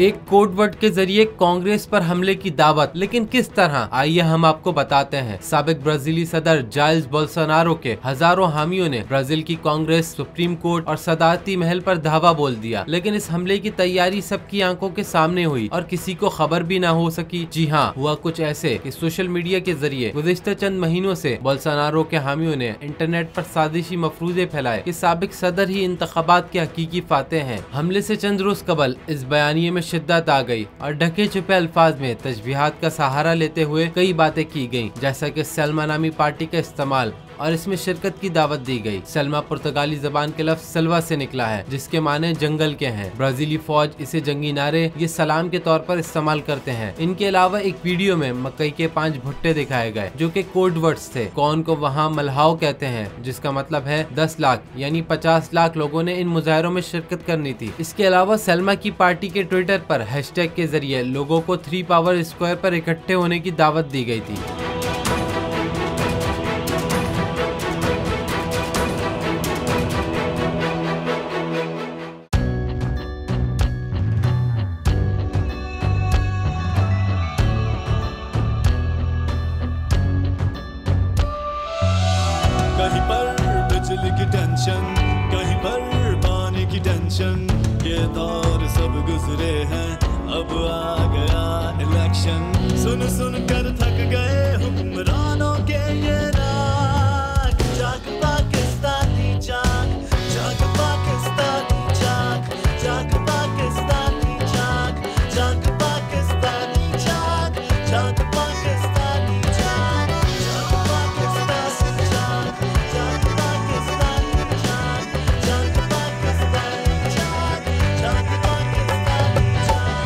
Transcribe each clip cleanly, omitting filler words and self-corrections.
एक code word के जरिए कांग्रेस पर हमले की दावत, लेकिन किस तरह, आइए हम आपको बताते हैं। साबिक ब्राजीली सदर जाइल्स बोल्सोनारो के हजारों हामियों ने ब्राजील की कांग्रेस, सुप्रीम कोर्ट और सदारती महल पर धावा बोल दिया, लेकिन इस हमले की तैयारी सबकी आंखों के सामने हुई और किसी को खबर भी न हो सकी। जी हाँ, हुआ कुछ ऐसे कि सोशल मीडिया के जरिए गुज़िश्ता चंद महीनों से बोल्सोनारो के हामियों ने इंटरनेट पर साजिशी मफरूजे फैलाए कि साबिक सदर ही इंतखाबात के हकीकी फातेह हैं। हमले से चंद रोज कबल इस बयानिए में शिद्दत आ गई और ढके छुपे अल्फाज में तशबीहात का सहारा लेते हुए कई बातें की गयी, जैसा कि सल्मा नामी पार्टी का इस्तेमाल और इसमें शिरकत की दावत दी गई। सल्मा पुर्तगाली जबान के लफ्ज सल्वा से निकला है, जिसके माने जंगल के हैं। ब्राजीली फौज इसे जंगी नारे ये सलाम के तौर पर इस्तेमाल करते हैं। इनके अलावा एक वीडियो में मकई के 5 भुट्टे दिखाए गए जो कि कोड वर्ड्स थे। कौन को वहाँ मल्हाओ कहते हैं, जिसका मतलब है 10 लाख यानी 50 लाख लोगों ने इन मुजाहरों में शिरकत करनी थी। इसके अलावा सल्मा की पार्टी के ट्विटर पर हैशटैग के जरिए लोगों को 3 पावर स्क्वायर पर इकट्ठे होने की दावत दी गई थी। कहीं पर बिजली की टेंशन, कहीं पर पानी की टेंशन, ये दौर सब गुजरे हैं, अब आ गया इलेक्शन। सुन सुन कर थक गए हुक्मरानों के ये राग, जाग पाकिस्तानी जाग, जाग पाकिस्तानी जाग, जाग पाकिस्तानी जाग, जाग पाकिस्तानी जाग, जाग पाकिस्तानी जाग, जाग पाकिस्तानी जाग, जाग पाकिस्तानी जाग, जाग पाकिस्तानी जाग, जाग पाकिस्तानी जाग।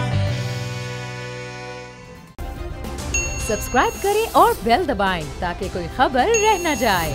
सब्सक्राइब करें और बेल दबाएं ताकि कोई खबर रह न जाए।